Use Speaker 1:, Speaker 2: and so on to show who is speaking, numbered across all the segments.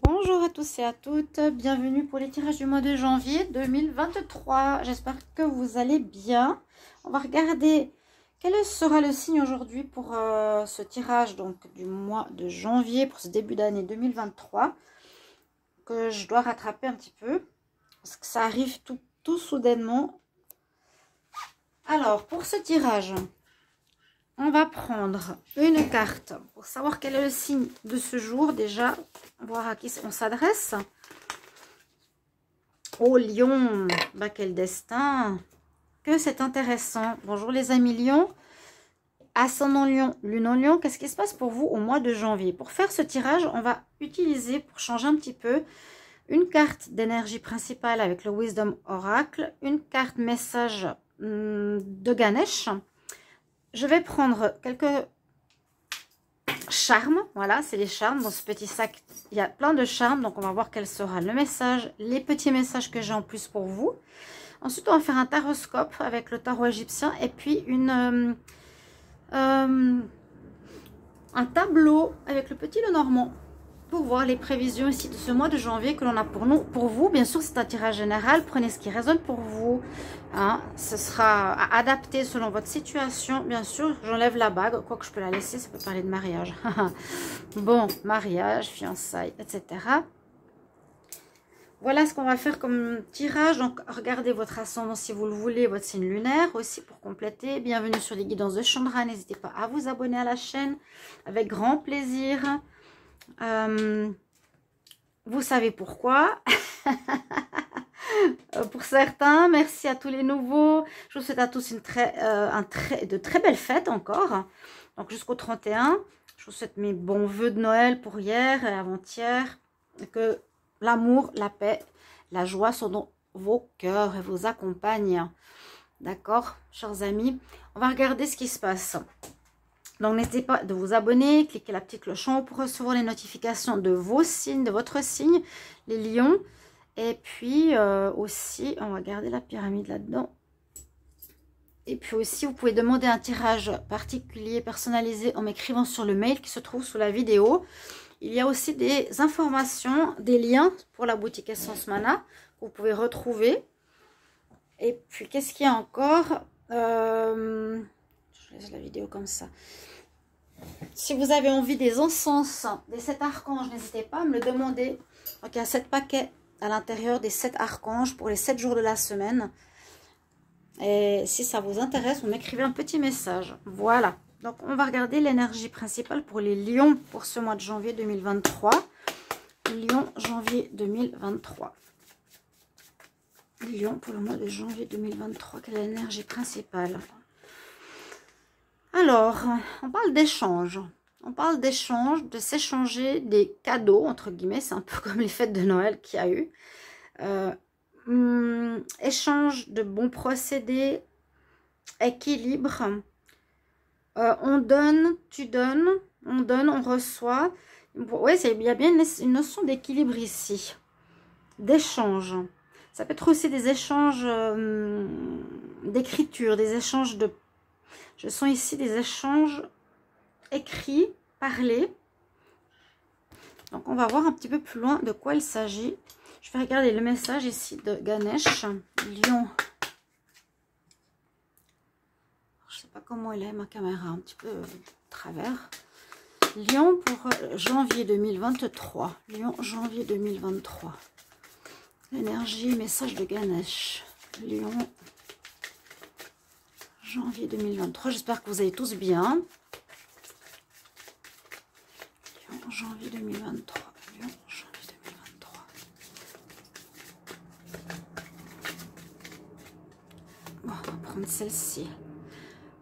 Speaker 1: Bonjour à tous et à toutes, bienvenue pour les tirages du mois de janvier 2023. J'espère que vous allez bien. On va regarder quel sera le signe aujourd'hui pour ce tirage donc du mois de janvier, pour ce début d'année 2023, que je dois rattraper un petit peu, parce que ça arrive tout soudainement. Alors, pour ce tirage, on va prendre une carte pour savoir quel est le signe de ce jour. Déjà, voir à qui on s'adresse. Oh, Lion, bah, quel destin. Que c'est intéressant. Bonjour les amis Lion. Ascendant Lion, Lune en Lion. Qu'est-ce qui se passe pour vous au mois de janvier? Pour faire ce tirage, on va utiliser, pour changer un petit peu, une carte d'énergie principale avec le Wisdom Oracle, une carte message de Ganesh. Je vais prendre quelques charmes. Voilà, c'est les charmes. Dans ce petit sac, il y a plein de charmes. Donc, on va voir quel sera le message, les petits messages que j'ai en plus pour vous. Ensuite, on va faire un taroscope avec le tarot égyptien. Et puis, un tableau avec le petit Lenormand. Pour voir les prévisions ici de ce mois de janvier que l'on a pour vous. Bien sûr, c'est un tirage général. Prenez ce qui résonne pour vous. Hein, ce sera adapté selon votre situation. Bien sûr, j'enlève la bague. Quoique je peux la laisser, ça peut parler de mariage. Bon, mariage, fiançailles, etc. Voilà ce qu'on va faire comme tirage. Donc, regardez votre ascendant si vous le voulez, votre signe lunaire aussi pour compléter. Bienvenue sur les guidances de Chandra. N'hésitez pas à vous abonner à la chaîne avec grand plaisir. Vous savez pourquoi. Pour certains, merci à tous les nouveaux. Je vous souhaite à tous de très belles fêtes encore. Donc jusqu'au 31. Je vous souhaite mes bons vœux de Noël pour hier et avant-hier. Que l'amour, la paix, la joie sont dans vos cœurs et vous accompagnent. D'accord, chers amis? On va regarder ce qui se passe. Donc, n'hésitez pas de vous abonner, cliquez la petite cloche en haut pour recevoir les notifications de vos signes, de votre signe, les lions. Et puis, aussi, on va garder la pyramide là-dedans. Et puis aussi, vous pouvez demander un tirage particulier, personnalisé, en m'écrivant sur le mail qui se trouve sous la vidéo. Il y a aussi des informations, des liens pour la boutique Essence Mana que vous pouvez retrouver. Et puis, qu'est-ce qu'il y a encore? Je laisse la vidéo comme ça. Si vous avez envie des encens, des 7 archanges, n'hésitez pas à me le demander. Donc, il y a 7 paquets à l'intérieur des 7 archanges pour les 7 jours de la semaine. Et si ça vous intéresse, vous m'écrivez un petit message. Voilà. Donc, on va regarder l'énergie principale pour les lions pour ce mois de janvier 2023. Lion, janvier 2023. Lion pour le mois de janvier 2023. Quelle est l'énergie principale? Alors, on parle d'échange. On parle d'échange, de s'échanger des cadeaux, entre guillemets. C'est un peu comme les fêtes de Noël qu'il y a eu. Échange de bons procédés, équilibre. On donne, tu donnes, on donne, on reçoit. Oui, il y a bien une notion d'équilibre ici. D'échange. Ça peut être aussi des échanges d'écriture, des échanges de... Je sens ici des échanges écrits, parlés. Donc, on va voir un petit peu plus loin de quoi il s'agit. Je vais regarder le message ici de Ganesh. Lion. Je ne sais pas comment il est, ma caméra, un petit peu de travers. Lion pour janvier 2023. Lion, janvier 2023. L'énergie, message de Ganesh. Lion. Janvier 2023, j'espère que vous allez tous bien. Lyon, janvier 2023. Lyon, janvier 2023. Bon, on va prendre celle-ci.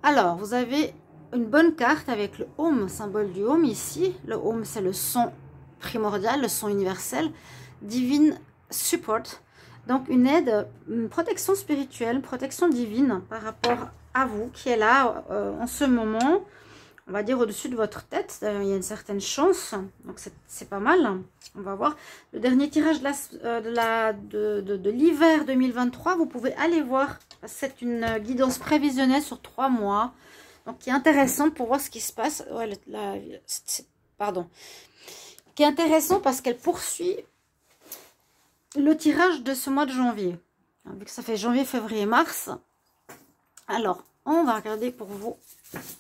Speaker 1: Alors, vous avez une bonne carte avec le Home, symbole du Home ici. Le Home, c'est le son primordial, le son universel. Divine Support. Donc, une aide, une protection spirituelle, protection divine par rapport à vous qui est là en ce moment, on va dire au-dessus de votre tête. Il y a une certaine chance, donc c'est pas mal. On va voir le dernier tirage de l'hiver 2023. Vous pouvez aller voir, c'est une guidance prévisionnelle sur 3 mois, donc qui est intéressante pour voir ce qui se passe. Ouais, pardon, qui est intéressant parce qu'elle poursuit le tirage de ce mois de janvier. Vu que ça fait janvier, février, mars. Alors, on va regarder pour vous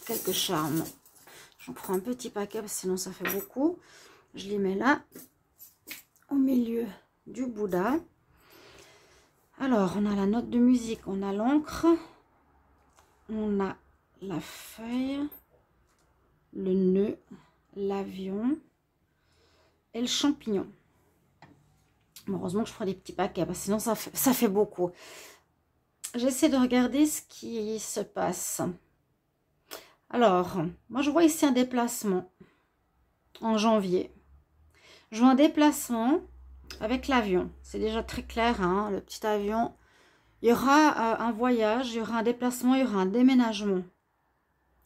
Speaker 1: quelques charmes. J'en prends un petit paquet parce que sinon ça fait beaucoup. Je les mets là, au milieu du Bouddha. Alors, on a la note de musique, on a l'encre, on a la feuille, le nœud, l'avion et le champignon. Heureusement que je prends des petits paquets, parce que sinon ça fait beaucoup. J'essaie de regarder ce qui se passe. Alors, moi je vois ici un déplacement en janvier. Je vois un déplacement avec l'avion. C'est déjà très clair, hein, le petit avion. Il y aura un voyage, il y aura un déplacement, il y aura un déménagement.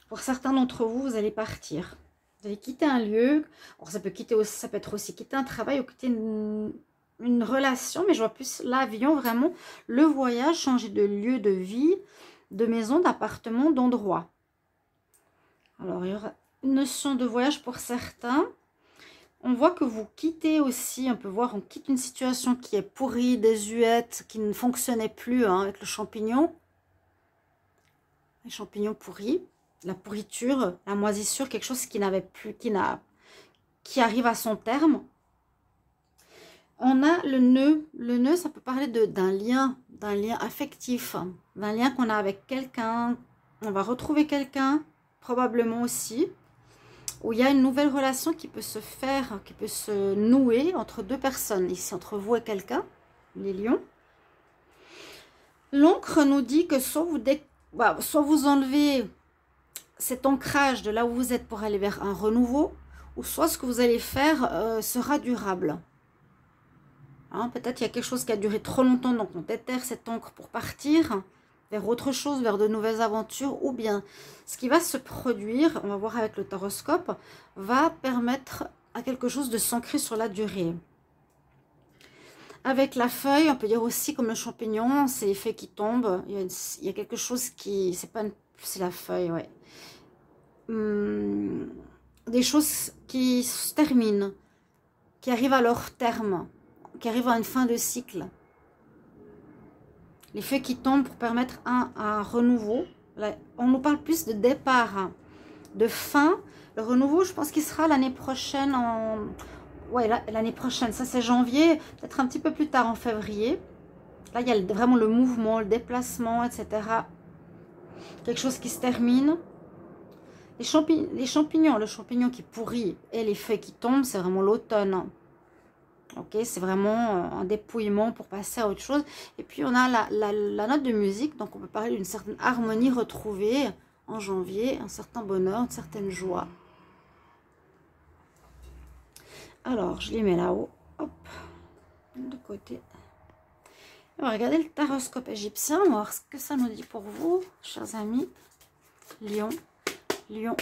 Speaker 1: Pour certains d'entre vous, vous allez partir. Vous allez quitter un lieu. Alors, ça peut être aussi quitter un travail ou quitter une relation, mais je vois plus l'avion, vraiment, le voyage, changer de lieu de vie, de maison, d'appartement, d'endroit. Alors, il y aura une notion de voyage pour certains. On voit que vous quittez aussi, on peut voir, on quitte une situation qui est pourrie, désuète, qui ne fonctionnait plus, hein, avec le champignon. Les champignons pourris, la pourriture, la moisissure, quelque chose qui n'avait plus, qui arrive à son terme. On a le nœud. Le nœud, ça peut parler d'un lien affectif, d'un lien qu'on a avec quelqu'un. On va retrouver quelqu'un, probablement aussi, où il y a une nouvelle relation qui peut se faire, qui peut se nouer entre deux personnes, ici entre vous et quelqu'un, les lions. L'encre nous dit que soit vous enlevez cet ancrage de là où vous êtes pour aller vers un renouveau, ou soit ce que vous allez faire sera durable. Hein, peut-être il y a quelque chose qui a duré trop longtemps, donc on déterre cette encre pour partir vers autre chose, vers de nouvelles aventures, ou bien ce qui va se produire, on va voir avec le taroscope, va permettre à quelque chose de s'ancrer sur la durée. Avec la feuille, on peut dire aussi comme le champignon, c'est les feuilles qui tombent, il y a quelque chose qui, c'est la feuille, ouais. Des choses qui se terminent, qui arrivent à leur terme, qui arrivent à une fin de cycle. Les feuilles qui tombent pour permettre un renouveau. Là, on nous parle plus de départ, hein, de fin. Le renouveau, je pense qu'il sera l'année prochaine. Ouais, l'année prochaine, ça c'est janvier, peut-être un petit peu plus tard en février. Là, il y a vraiment le mouvement, le déplacement, etc. Quelque chose qui se termine. Les champignons, le champignon qui pourrit et les feuilles qui tombent, c'est vraiment l'automne. Ok, c'est vraiment un dépouillement pour passer à autre chose. Et puis on a la note de musique, donc on peut parler d'une certaine harmonie retrouvée en janvier, un certain bonheur, une certaine joie. Alors, je les mets là-haut, hop, de côté. On va regarder le taroscope égyptien, on va voir ce que ça nous dit pour vous, chers amis. Lion, Lion.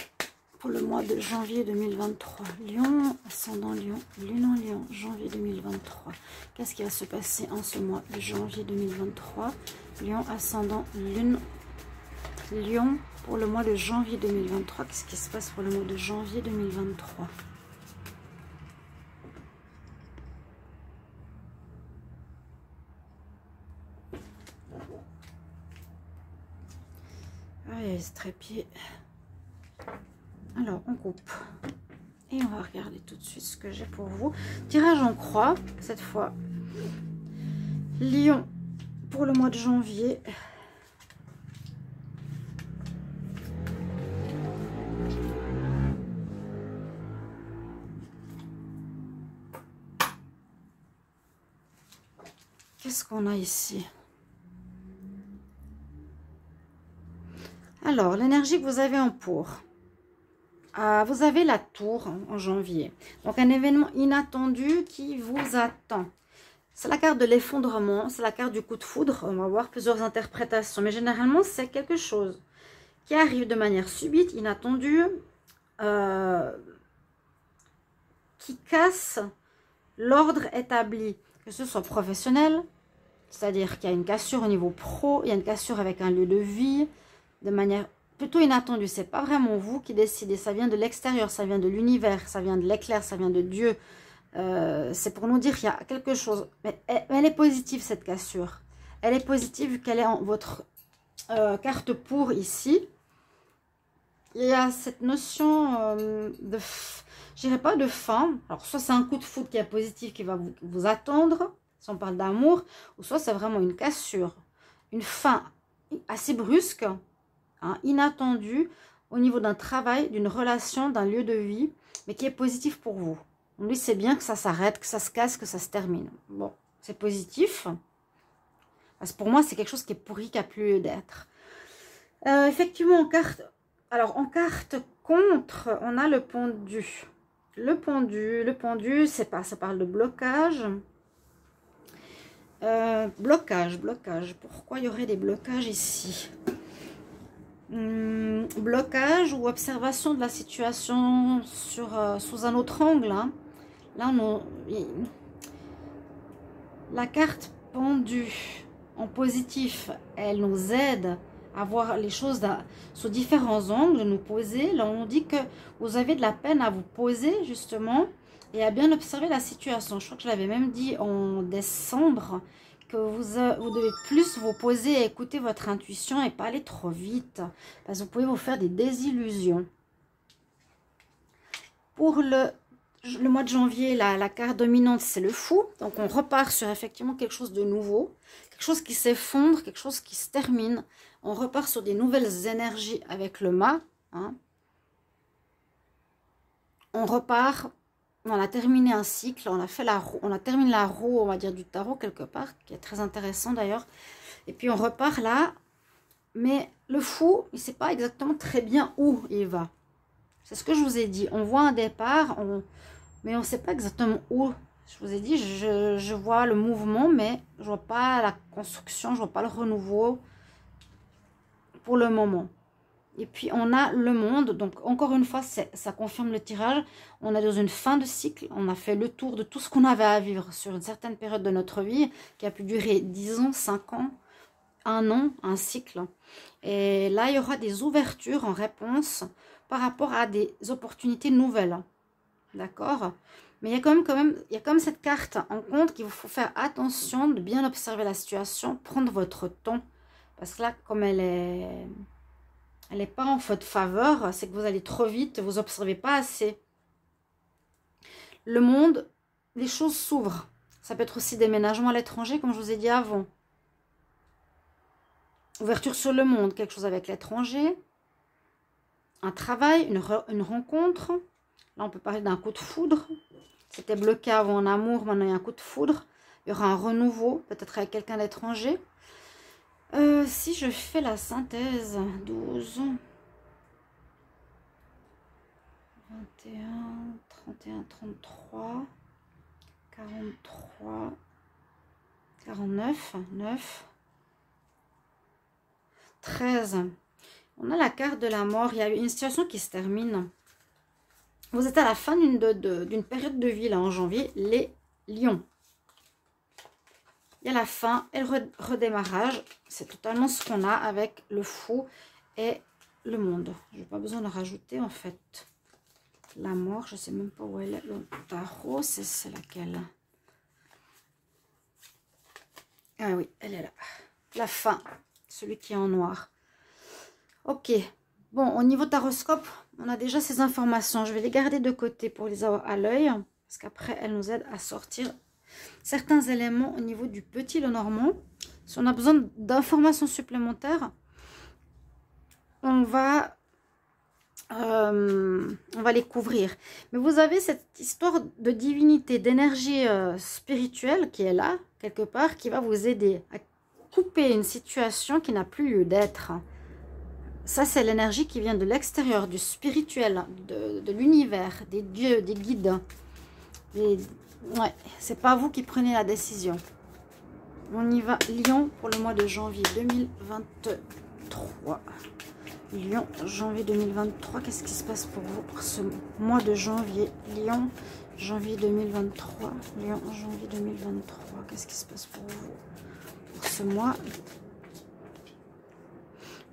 Speaker 1: Pour le mois de janvier 2023. Lion, ascendant Lion, lune en Lion, janvier 2023. Qu'est-ce qui va se passer en ce mois de janvier 2023? Lion, ascendant lune, Lion, pour le mois de janvier 2023. Qu'est-ce qui se passe pour le mois de janvier 2023? Allez, ce trépied. Alors, on coupe. Et on va regarder tout de suite ce que j'ai pour vous. Tirage en croix, cette fois. Lion, pour le mois de janvier. Qu'est-ce qu'on a ici? Alors, l'énergie que vous avez en pour. Vous avez la tour en janvier. Donc, un événement inattendu qui vous attend. C'est la carte de l'effondrement. C'est la carte du coup de foudre. On va voir plusieurs interprétations. Mais généralement, c'est quelque chose qui arrive de manière subite, inattendue. Qui casse l'ordre établi. Que ce soit professionnel. C'est-à-dire qu'il y a une cassure au niveau pro. Il y a une cassure avec un lieu de vie. De manière plutôt inattendu, c'est pas vraiment vous qui décidez, ça vient de l'extérieur, ça vient de l'univers, ça vient de l'éclair, ça vient de Dieu, C'est pour nous dire qu'il y a quelque chose. Mais elle est positive, cette cassure. Elle est positive vu qu'elle est en votre carte pour ici. Il y a cette notion de... Je dirais pas de fin. Alors, soit c'est un coup de foudre qui est positif qui va vous attendre, si on parle d'amour, ou soit c'est vraiment une cassure. Une fin assez brusque, hein, inattendue, au niveau d'un travail, d'une relation, d'un lieu de vie, mais qui est positif pour vous. Lui, c'est bien que ça s'arrête, que ça se casse, que ça se termine. Bon, c'est positif. Parce que pour moi, c'est quelque chose qui est pourri, qui n'a plus lieu d'être. Effectivement, en carte... Alors, en carte contre, on a le pendu. Le pendu, c'est pas, ça parle de blocage. Blocage. Pourquoi il y aurait des blocages ici? Blocage ou observation de la situation sous un autre angle. Hein. Là, la carte pendue en positif, elle nous aide à voir les choses sous différents angles, nous poser. Là, on dit que vous avez de la peine à vous poser, justement, et à bien observer la situation. Je crois que je l'avais même dit en décembre, que vous devez plus vous poser et écouter votre intuition et pas aller trop vite, parce que vous pouvez vous faire des désillusions. Pour le mois de janvier, la carte dominante, c'est le fou. Donc, on repart sur effectivement quelque chose de nouveau, quelque chose qui s'effondre, quelque chose qui se termine. On repart sur des nouvelles énergies avec le mât. Hein. On repart, on a terminé un cycle, on a fait la roue, on a terminé la roue, on va dire, du tarot quelque part, qui est très intéressant d'ailleurs. Et puis on repart là, mais le fou, il ne sait pas exactement très bien où il va. C'est ce que je vous ai dit. On voit un départ, mais on ne sait pas exactement où. Je vous ai dit, je vois le mouvement, mais je ne vois pas la construction, je ne vois pas le renouveau pour le moment. Et puis, on a le monde. Donc, encore une fois, ça confirme le tirage. On est dans une fin de cycle. On a fait le tour de tout ce qu'on avait à vivre sur une certaine période de notre vie, qui a pu durer 10 ans, 5 ans, 1 an, un cycle. Et là, il y aura des ouvertures en réponse par rapport à des opportunités nouvelles. D'accord? Mais il y a quand même cette carte en compte qu'il faut faire attention de bien observer la situation, prendre votre temps. Parce que là, comme elle n'est pas en votre faveur, c'est que vous allez trop vite, vous n'observez pas assez. Le monde, les choses s'ouvrent. Ça peut être aussi déménagement à l'étranger, comme je vous ai dit avant. Ouverture sur le monde, quelque chose avec l'étranger. Un travail, une rencontre. Là, on peut parler d'un coup de foudre. C'était bloqué avant en amour, maintenant il y a un coup de foudre. Il y aura un renouveau, peut-être avec quelqu'un d'étranger. Si je fais la synthèse, 12, 21, 31, 33, 43, 49, 9, 13. On a la carte de la mort. Il y a une situation qui se termine. Vous êtes à la fin d'une période de vie, là, en janvier, les lions. Il y a la fin et le redémarrage. C'est totalement ce qu'on a avec le fou et le monde. Je n'ai pas besoin de rajouter, en fait. La mort, je ne sais même pas où elle est. Le tarot, c'est laquelle? Ah oui, elle est là. La fin, celui qui est en noir. Ok. Bon, au niveau taroscope, on a déjà ces informations. Je vais les garder de côté pour les avoir à l'œil. Parce qu'après, elles nous aident à sortir certains éléments au niveau du petit Lenormand. Si on a besoin d'informations supplémentaires, on va les couvrir. Mais vous avez cette histoire de divinité, d'énergie spirituelle qui est là, quelque part, qui va vous aider à couper une situation qui n'a plus lieu d'être. Ça, c'est l'énergie qui vient de l'extérieur, du spirituel, de l'univers, des dieux, des guides. Ouais, c'est pas vous qui prenez la décision. On y va. Lion pour le mois de janvier 2023. Lion, janvier 2023. Qu'est-ce qui se passe pour vous pour ce mois de janvier? Lion, janvier 2023. Lion, janvier 2023. Qu'est-ce qui se passe pour vous pour ce mois?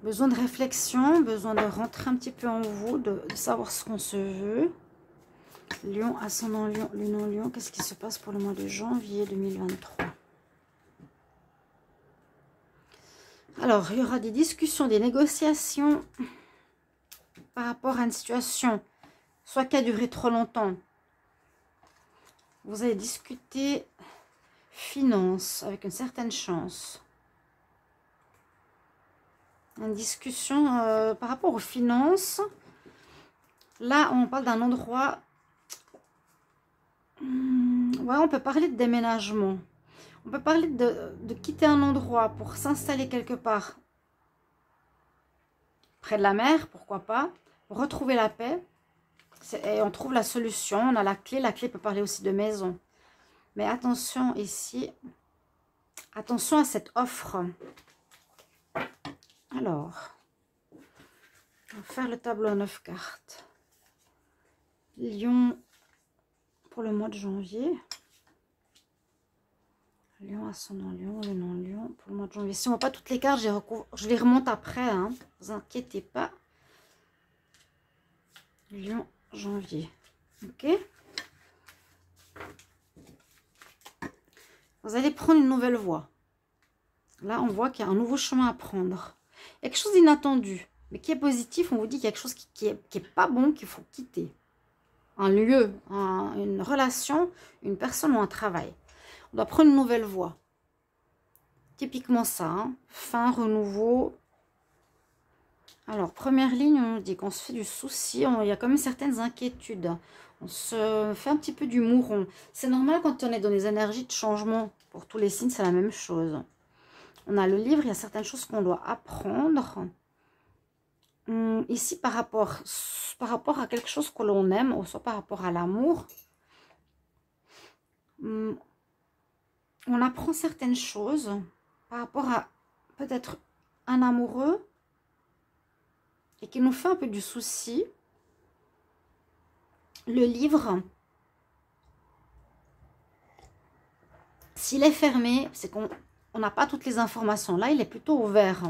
Speaker 1: Besoin de réflexion, besoin de rentrer un petit peu en vous, de savoir ce qu'on se veut. Lion, ascendant Lion, lune en Lion. Qu'est-ce qui se passe pour le mois de janvier 2023? Alors, il y aura des discussions, des négociations par rapport à une situation, soit qui a duré trop longtemps. Vous allez discuter finances avec une certaine chance. Une discussion par rapport aux finances. Là, on parle d'un endroit. Ouais, on peut parler de déménagement. On peut parler de quitter un endroit pour s'installer quelque part. Près de la mer, pourquoi pas. Retrouver la paix. Et on trouve la solution. On a la clé. La clé peut parler aussi de maison. Mais attention ici. Attention à cette offre. Alors, on va faire le tableau à 9 cartes. Lion pour le mois de janvier. Lion, ascendant Lion, le non Lion pour le mois de janvier. Si on ne voit pas toutes les cartes, je les remonte après. Hein. Ne vous inquiétez pas. Lion, janvier. Ok. Vous allez prendre une nouvelle voie. Là, on voit qu'il y a un nouveau chemin à prendre. Il y a quelque chose d'inattendu, mais qui est positif. On vous dit qu'il y a quelque chose qui est pas bon, qu'il faut quitter. Un lieu, une relation, une personne ou un travail. On doit prendre une nouvelle voie. Typiquement ça. Hein. Fin, renouveau. Alors, première ligne, on nous dit qu'on se fait du souci. Il y a quand même certaines inquiétudes. On se fait un petit peu du mouron. C'est normal quand on est dans les énergies de changement. Pour tous les signes, c'est la même chose. On a le livre, il y a certaines choses qu'on doit apprendre. Ici, par rapport à quelque chose que l'on aime, ou soit par rapport à l'amour, on apprend certaines choses par rapport à peut-être un amoureux et qui nous fait un peu du souci. Le livre, s'il est fermé, c'est qu'on n'a pas toutes les informations. Là, il est plutôt ouvert.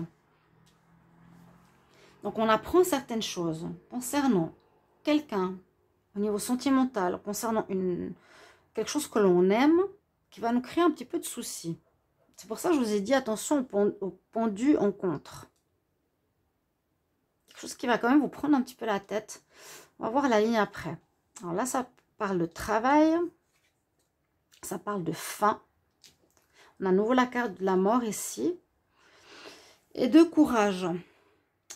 Speaker 1: Donc, on apprend certaines choses concernant quelqu'un au niveau sentimental, concernant quelque chose que l'on aime, qui va nous créer un petit peu de soucis. C'est pour ça que je vous ai dit attention au pendu en contre. Quelque chose qui va quand même vous prendre un petit peu la tête. On va voir la ligne après. Alors là, ça parle de travail. Ça parle de fin. On a à nouveau la carte de la mort ici. Et de courage.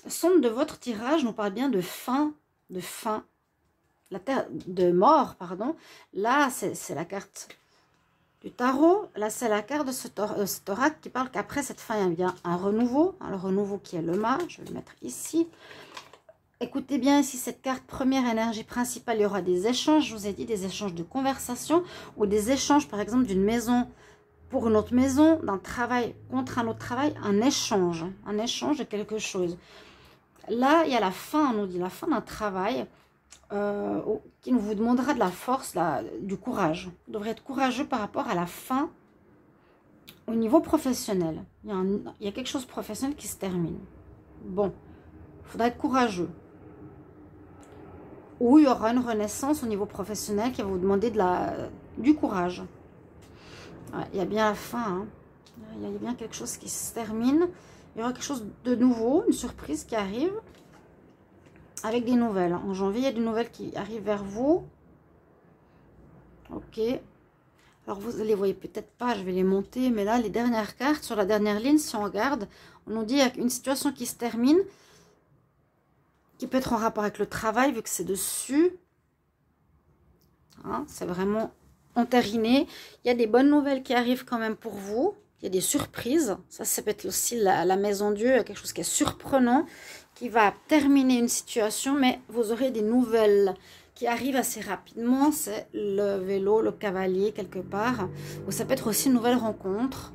Speaker 1: Le son de votre tirage nous parle bien de fin, la terre de mort, pardon. Là, c'est la carte du tarot. Là, c'est la carte de cet oracle qui parle qu'après cette fin, il y a un renouveau. Le renouveau qui est le mât. Je vais le mettre ici. Écoutez bien ici cette carte, première énergie principale, il y aura des échanges. Je vous ai dit des échanges de conversation ou des échanges, par exemple, d'une maison pour une autre maison, d'un travail contre un autre travail, un échange de quelque chose. Là, il y a la fin, on nous dit la fin d'un travail qui nous vous demandera de la force, du courage. Vous devrez être courageux par rapport à la fin au niveau professionnel. Il y a quelque chose de professionnel qui se termine. Bon, il faudra être courageux. Ou il y aura une renaissance au niveau professionnel qui va vous demander du courage. Ouais, il y a bien la fin. Hein. Il y a bien quelque chose qui se termine. Il y aura quelque chose de nouveau, une surprise qui arrive avec des nouvelles. En janvier, il y a des nouvelles qui arrivent vers vous. Ok. Alors, vous ne les voyez peut-être pas, je vais les monter. Mais là, les dernières cartes, sur la dernière ligne, si on regarde, on nous dit qu'il y a une situation qui se termine, qui peut être en rapport avec le travail, vu que c'est dessus. Hein, c'est vraiment entériné. Il y a des bonnes nouvelles qui arrivent quand même pour vous. Il y a des surprises. Ça peut être aussi la maison Dieu, quelque chose qui est surprenant, qui va terminer une situation, mais vous aurez des nouvelles qui arrivent assez rapidement. C'est le vélo, le cavalier, quelque part. Ou ça peut être aussi une nouvelle rencontre.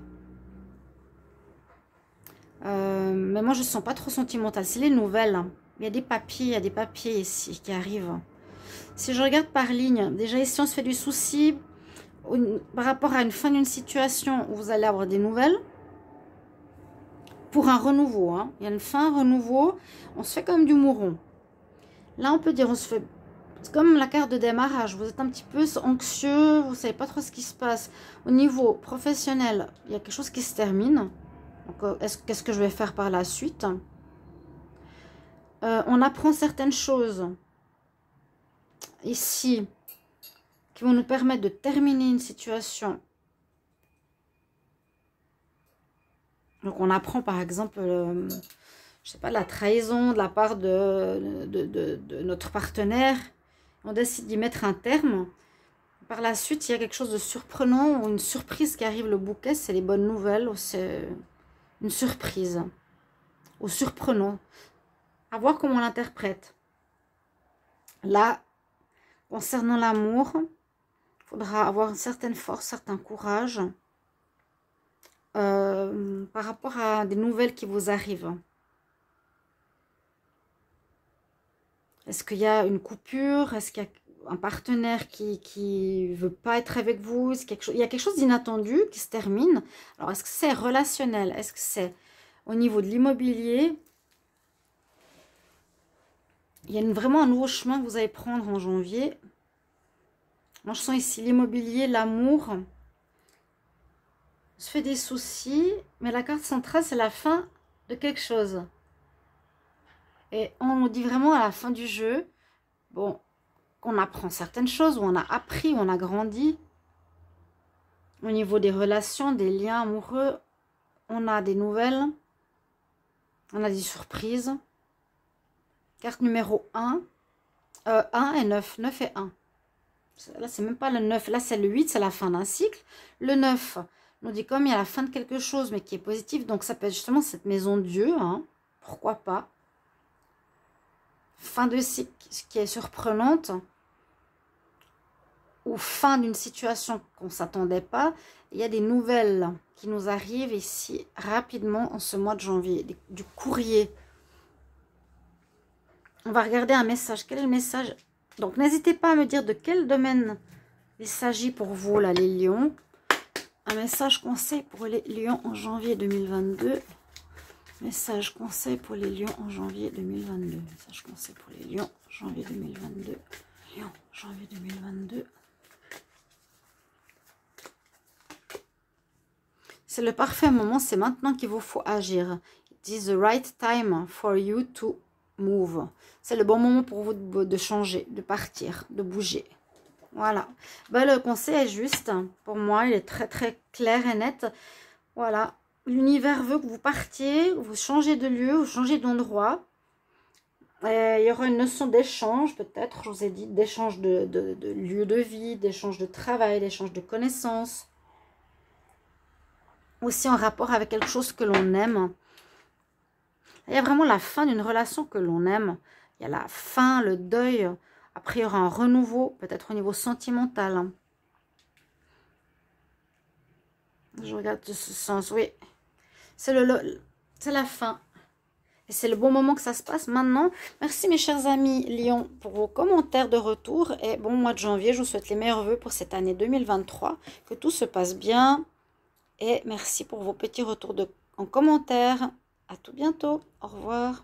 Speaker 1: Mais moi, je ne sens pas trop sentimentale. C'est les nouvelles. Il y a des papiers ici qui arrivent. Si je regarde par ligne, déjà ici, on se fait du souci par rapport à une fin d'une situation où vous allez avoir des nouvelles. Pour un renouveau, hein. Il y a une fin, un renouveau. On se fait quand même du mouron. Là, on peut dire, on se fait C'est comme la carte de démarrage. Vous êtes un petit peu anxieux, vous ne savez pas trop ce qui se passe. Au niveau professionnel, il y a quelque chose qui se termine. Qu'est-ce que je vais faire par la suite? On apprend certaines choses ici qui vont nous permettre de terminer une situation. Donc on apprend par exemple, je sais pas, la trahison de la part de notre partenaire. On décide d'y mettre un terme. Par la suite, il y a quelque chose de surprenant ou une surprise qui arrive. Le bouquet, c'est les bonnes nouvelles ou c'est une surprise ou surprenant. À voir comment on l'interprète. Là, concernant l'amour, il faudra avoir une certaine force, certain courage par rapport à des nouvelles qui vous arrivent. Est-ce qu'il y a une coupure? Est-ce qu'il y a un partenaire qui ne veut pas être avec vous? Il y a quelque chose d'inattendu qui se termine. Alors, est-ce que c'est relationnel? Est-ce que c'est au niveau de l'immobilier? Il y a vraiment un nouveau chemin que vous allez prendre en janvier. Moi, je sens ici l'immobilier, l'amour. On se fait des soucis, mais la carte centrale, c'est la fin de quelque chose. Et on nous dit vraiment à la fin du jeu, bon, qu'on apprend certaines choses, où on a appris, où on a grandi. Au niveau des relations, des liens amoureux, on a des nouvelles, on a des surprises. Carte numéro 1, 1 et 9, 9 et 1. Là, c'est même pas le 9, là c'est le 8, c'est la fin d'un cycle. Le 9 nous dit comme il y a la fin de quelque chose, mais qui est positif, donc ça peut être justement cette maison de Dieu, hein, pourquoi pas. Fin de cycle qui est surprenante, ou fin d'une situation qu'on ne s'attendait pas. Il y a des nouvelles qui nous arrivent ici rapidement en ce mois de janvier, du courrier. On va regarder un message. Quel est le message? Donc, n'hésitez pas à me dire de quel domaine il s'agit pour vous, là, les lions. Un message conseil pour les lions en janvier 2022. Message conseil pour les lions en janvier 2022. Message conseil pour les lions en janvier 2022. Lions, janvier 2022. C'est le parfait moment, c'est maintenant qu'il vous faut agir. It is the right time for you to move. C'est le bon moment pour vous de changer, de partir, de bouger. Voilà. Ben, le conseil est juste. Pour moi, il est très très clair et net. Voilà. L'univers veut que vous partiez, vous changez de lieu, vous changez d'endroit. Il y aura une notion d'échange, peut-être, je vous ai dit, d'échange de lieu de vie, d'échange de travail, d'échange de connaissances. Aussi en rapport avec quelque chose que l'on aime. Il y a vraiment la fin d'une relation que l'on aime. Il y a la fin, le deuil. Après, il y aura un renouveau, peut-être au niveau sentimental. Je regarde de ce sens, oui. C'est la fin. Et c'est le bon moment que ça se passe maintenant. Merci mes chers amis Lions pour vos commentaires de retour. Et bon mois de janvier, je vous souhaite les meilleurs vœux pour cette année 2023. Que tout se passe bien. Et merci pour vos petits retours en commentaire. À tout bientôt. Au revoir.